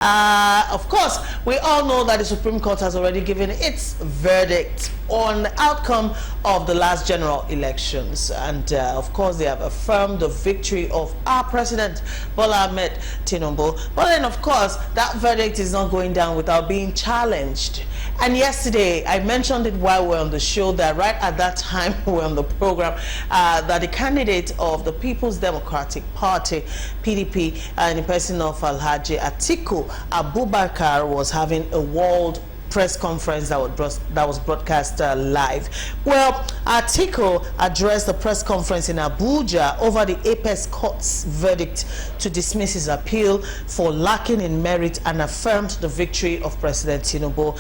Of course, we all know that the Supreme Court has already given its verdict on the outcome of the last general elections. And of course, they have affirmed the victory of our President, Bola Ahmed Tinubu. But then, of course, that verdict is not going down without being challenged. And yesterday, I mentioned it while we were on the show that right at that time we were on the program, that the candidate of the People's Democratic Party, PDP, in the person of Alhaji Atiku Abubakar, was having a world press conference that was broadcast live. Well, Atiku addressed the press conference in Abuja over the Apex Court's verdict to dismiss his appeal for lacking in merit and affirmed the victory of President Tinubu.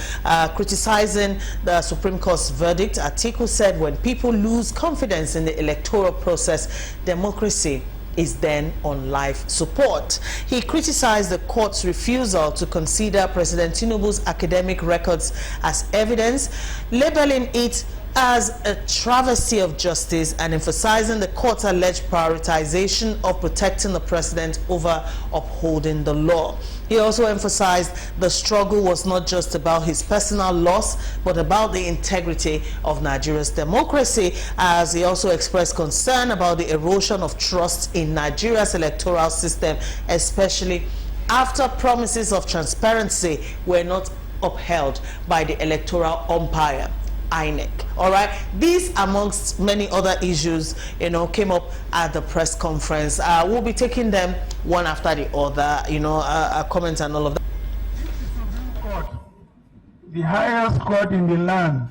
Criticizing the Supreme Court's verdict, Atiku said when people lose confidence in the electoral process, democracy is then on life support. He criticized the court's refusal to consider President Tinubu's academic records as evidence, labeling it as a travesty of justice and emphasizing the court's alleged prioritization of protecting the president over upholding the law. He also emphasized the struggle was not just about his personal loss, but about the integrity of Nigeria's democracy, as he also expressed concern about the erosion of trust in Nigeria's electoral system, especially after promises of transparency were not upheld by the electoral umpire, INEC. All right, these amongst many other issues, came up at the press conference. We'll be taking them one after the other, comments and all of that. This is Supreme Court, the highest court in the land,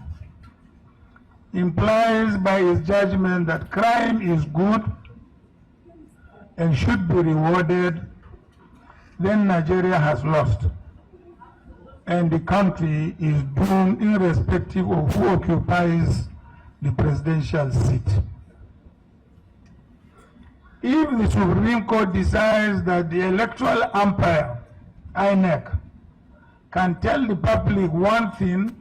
implies by its judgment that crime is good and should be rewarded, then Nigeria has lost, and the country is doomed irrespective of who occupies the presidential seat. If the Supreme Court decides that the electoral umpire, INEC, can tell the public one thing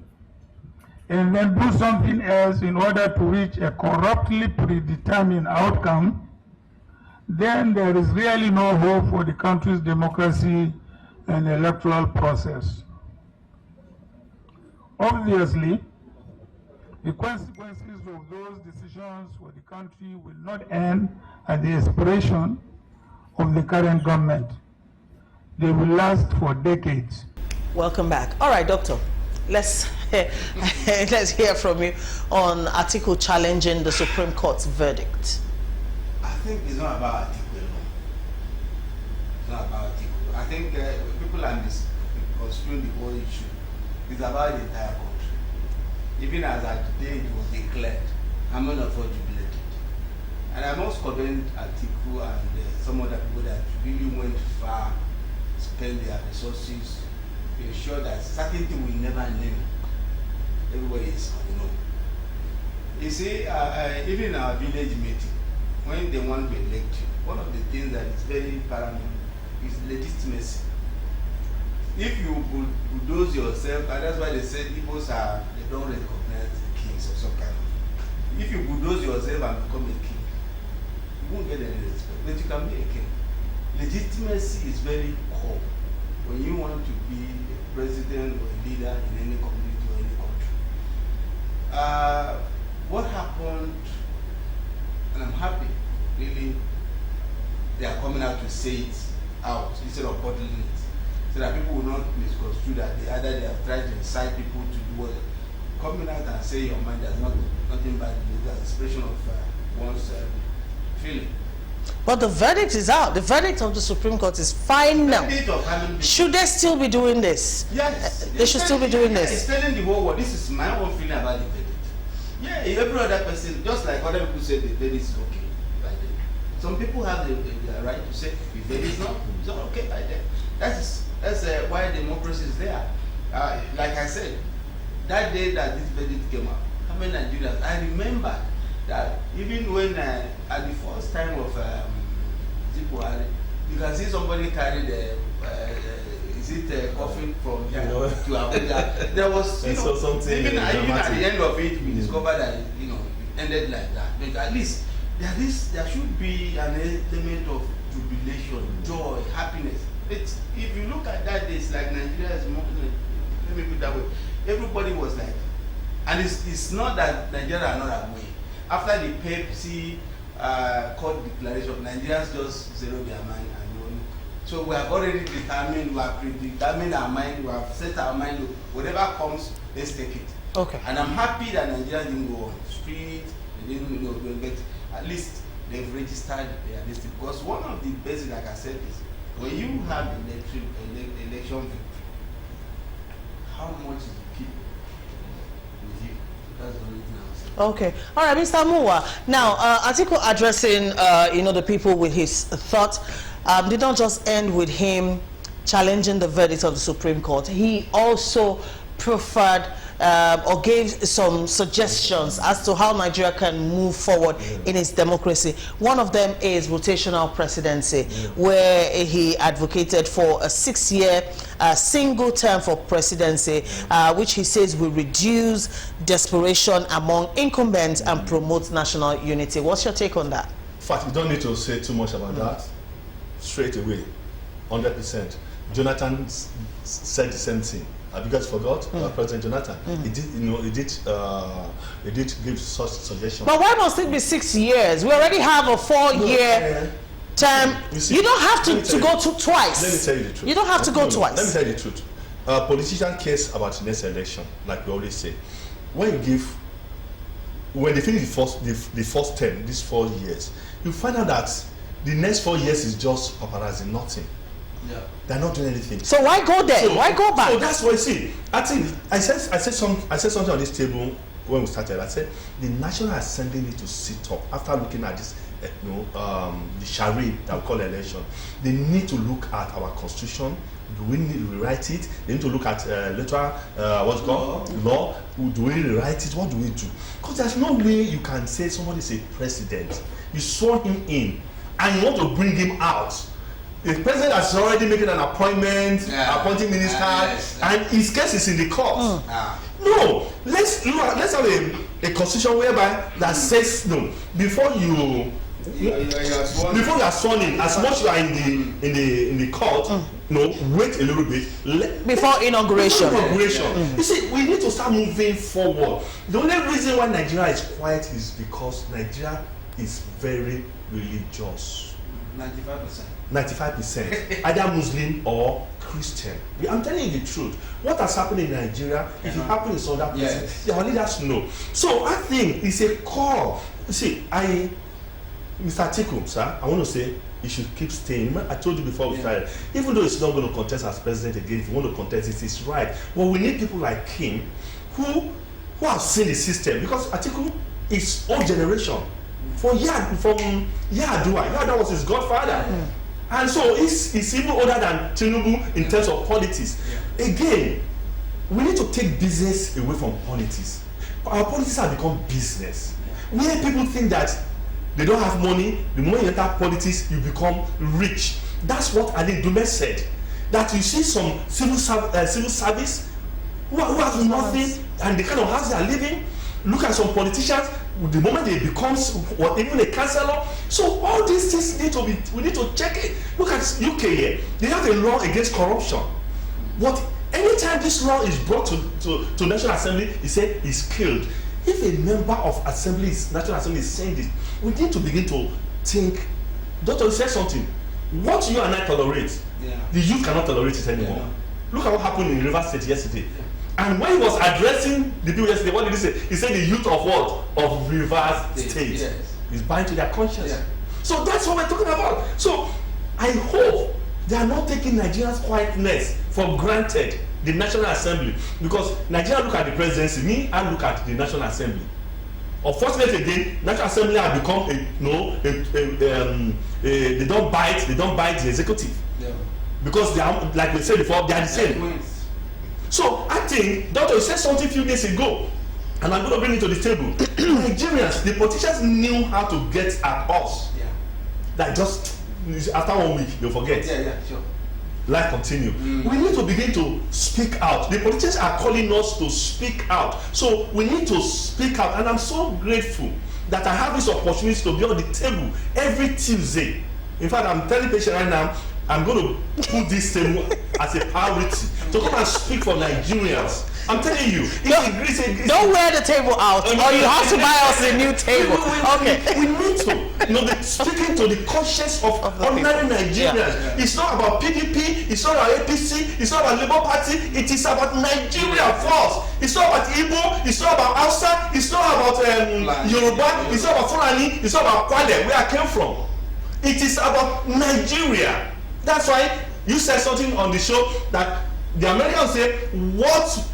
and then do something else in order to reach a corruptly predetermined outcome, then there is really no hope for the country's democracy and electoral process. Obviously, the consequences of those decisions for the country will not end at the expiration of the current government. They will last for decades. Welcome back. All right, Doctor. Let's hear from you on Atiku challenging the Supreme Court's verdict. I think it's not about Atiku alone. It's not about Atiku. I think people are misconstruing the whole issue. It's about the entire country. Even as at the day it was declared, I'm not for jubilated. And I must commend Atiku and some other people that really went far, spend their resources to ensure that certain things will never name. Everybody is, You see, even in our village meeting, when they want to elect you, one of the things that is very paramount is legitimacy. If you bulldoze yourself, and that's why they say Igbos they don't recognize the kings of some kind of. If you bulldoze yourself and become a king, you won't get any respect, but you can be a king. Legitimacy is very core when you want to be a president or a leader in any community or any country. What happened, and I'm happy, really, they are coming out to say it out instead of bottling it, so that people will not misconstrue that they have tried to incite people to do what. Coming out and say your mind has nothing bad to do, that's expression of one's feeling. But the verdict is out. The verdict of the Supreme Court is final. Should they still be doing this? Yes. They should still be doing this. It's telling the whole world, this is my own feeling about the verdict. Yeah, every other person, just like other people say the verdict is okay by them. Some people have the right to say the verdict is not okay by them. That's why democracy is there. Like I said, that day that this verdict came out, how many Nigerians? I remember that even when at the first time of Zimbabwe, you can see somebody carry the coffin from here to Abuja. There was something even at the end of it, we discovered that it ended like that. But at least there should be an element of jubilation, joy, happiness. If you look at that. earlier days, like Nigeria is more, let me put it that way. Everybody was like, and it's not that Nigeria are not away. After the Pepsi court declaration, Nigerians just zero their mind and go, so we have already determined, we have predetermined our mind, we have set our mind, whatever comes, let's take it. Okay. And I'm happy that Nigerians didn't go on the street, they didn't go, but at least they've registered their listing. Because one of the basic, like I said, is when you have election victory, how much is the people with you? That's the only thing I would say. Okay. All right, Mr. Muwa. Now, Atiku addressing, the people with his thought did not just end with him challenging the verdict of the Supreme Court. He also preferred or gave some suggestions as to how Nigeria can move forward in its democracy. One of them is rotational presidency, where he advocated for a 6-year single term for presidency, which he says will reduce desperation among incumbents and promote national unity. What's your take on that? In fact, you don't need to say too much about that. Straight away, 100%. Jonathan said the same thing. Have you guys forgot? President Jonathan. He did, he did give such suggestions. But why must it be 6 years? We already have a 4-year term. You don't have to go to twice. Let me tell you the truth. You don't have to go twice. Let me tell you the truth. Politicians cares about the next election, like we always say. When they finish the first term, these 4 years, you find out that the next 4 years is just paparazzi, nothing. Yeah. They're not doing anything. So why go there? Why go back? So that's what I see. I think I said something on this table when we started. I said the National Assembly need to sit up after looking at this, the charade that we call election. They need to look at our constitution. Do we need to rewrite it? They need to look at electoral what's it called law. Do we rewrite it? What do we do? Because there's no way you can say somebody is a president. You sworn him in, and you want to bring him out. The president has already making an appointment, appointing minister, and his case is in the court. No, let's have a constitution whereby that says no before you are sworn in. As much you are in the court, wait a little bit before inauguration. You see, we need to start moving forward. The only reason why Nigeria is quiet is because Nigeria is very religious. 95%, either Muslim or Christian. I'm telling you the truth. What has happened in Nigeria, if it happens in other places, our leaders know. So I think it's a call. You see, Mr. Atiku, sir, I want to say you should keep staying. I told you before we started, even though he's not going to contest as president again, if you want to contest it, it's right. But we need people like him who have seen the system, because Atiku is old generation. From Yar'Adua. Yar'Adua was his godfather. And so he's even older than Tinubu in terms of politics. Again, we need to take business away from politics. Our politics have become business. Where people think that they don't have money, the moment you enter politics, you become rich. That's what Ali Dume said. That you see some civil service who have nothing, and the kind of house they are living. Look at some politicians, the moment they become even a councillor. So all these things we need to check it. Look at UK here. They have a law against corruption. But anytime this law is brought to National Assembly, he said he's killed. If a member of National Assembly is saying this, we need to begin to think. Doctor said something. What you and I tolerate, the youth cannot tolerate it anymore. Look at what happened in Rivers State yesterday. And when he was addressing the people yesterday, what did he say? He said the youth of what? Of Rivers State is bind to their conscience. So that's what we're talking about. So I hope they are not taking Nigeria's quietness for granted, the National Assembly. Because Nigeria look at the presidency, me, I look at the National Assembly. Unfortunately, again, National Assembly have become they don't bite the executive. Because they are, like we said before, they are the same. So I think Doctor said something a few days ago, and I'm going to bring it to the table. Nigerians, the politicians knew how to get at us. That just after 1 week they'll forget. Sure. Life continue. We need to begin to speak out. The politicians are calling us to speak out. So we need to speak out, and I'm so grateful that I have this opportunity to be on the table every Tuesday. In fact, I'm telling patients right now, I'm going to put this thing as a priority to come and speak for Nigerians. I'm telling you, don't wear the table out, or you have to buy us a new table. We need to, speaking to the conscience of ordinary Nigerians. Yeah. It's not about PDP, it's not about APC, it's not about Labour Party. It is about Nigeria first. It's not about Igbo, it's not about Hausa, it's not about Yoruba, it's not about Fulani, it's not about Kwale, where I came from. It is about Nigeria. That's why you said something on the show that the Americans say, what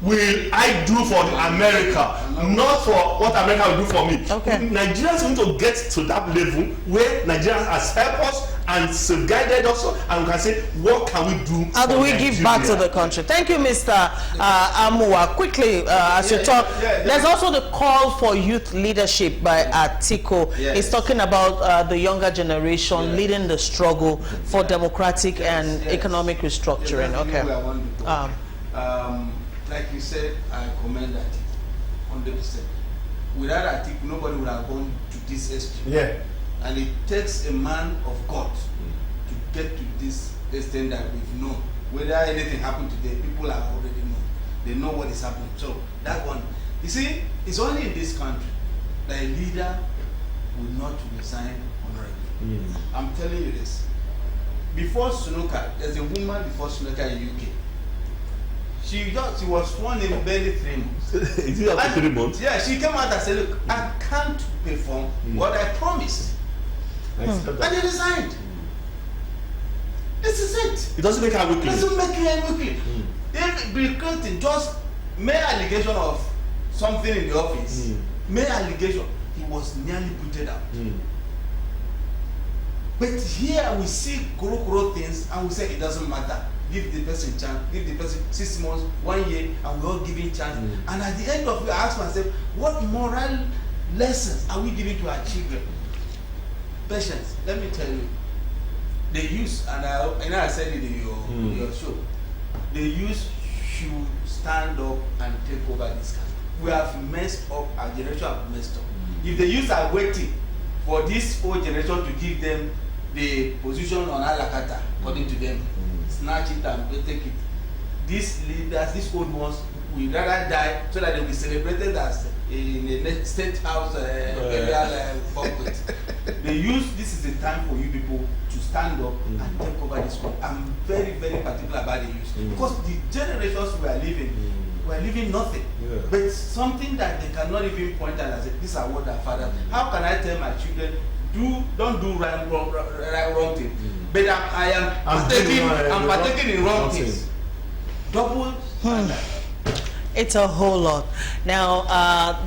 will I do for America, not for what America will do for me. Okay. Nigerians need to get to that level where Nigeria has helped us and guided us, and we can say, what can we do? How do we give back to the country? Thank you, Mr. Amuwa. Quickly, as you talk, there's also the call for youth leadership by Atiku. He's talking about the younger generation leading the struggle for democratic and economic restructuring. Okay. Like you said, I commend Atiku 100%. Without Atiku, nobody would have gone to this extreme. Yeah. And it takes a man of God to get to this extent that we've known. Whether anything happened today, people have already known. They know what is happening. So that one, you see, it's only in this country that a leader will not resign honorably. I'm telling you this. Before Sunoka, there's a woman before Sunoka in UK. She was sworn in barely 3 months. Is it after 3 months? Yeah, she came out and said, look, I can't perform what I promised. And he resigned. This is it. It doesn't make her weakly. It doesn't make her weakly. If Bill Clinton just made allegation of something in the office, made allegation, he was nearly booted out. But here we see kuro things and we say it doesn't matter. Give the person chance, give the person 6 months, 1 year, and we're all giving chance. And at the end of it, I ask myself, what moral lessons are we giving to our children? Patience. Let me tell you, the youth, and I said it in your show, the youth should stand up and take over this country. We have messed up, our generation have messed up. If the youth are waiting for this old generation to give them the position on Alakata, according to them, snatch it and take it. These leaders, these old ones, will rather die so that they will be celebrated as in a state house burial banquet. The youth, this is the time for you people to stand up and take over this country. I'm very, very particular about the youth because the generations we are living nothing. But something that they cannot even point at and say, these are what their fathers. How can I tell my children, don't do wrong thing? But I'm partaking in wrong things. Double standard. It's a whole lot. Now,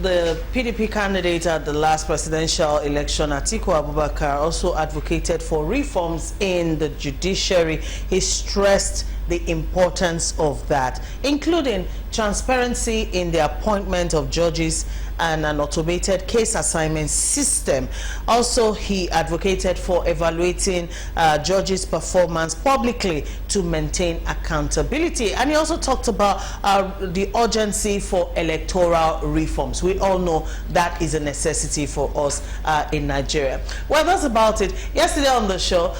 the PDP candidate at the last presidential election, Atiku Abubakar, also advocated for reforms in the judiciary. He stressed the importance of that, including transparency in the appointment of judges and an automated case assignment system. Also, he advocated for evaluating judges' performance publicly to maintain accountability. And he also talked about the urgency for electoral reforms. We all know that is a necessity for us in Nigeria. Well, that's about it. Yesterday on the show,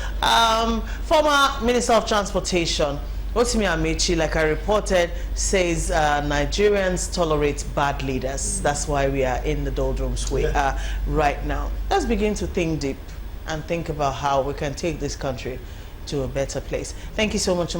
former Minister of Transportation, Rotimi Amechi, like I reported, says Nigerians tolerate bad leaders. That's why we are in the doldrums we are right now. Let's begin to think deep and think about how we can take this country to a better place. Thank you so much.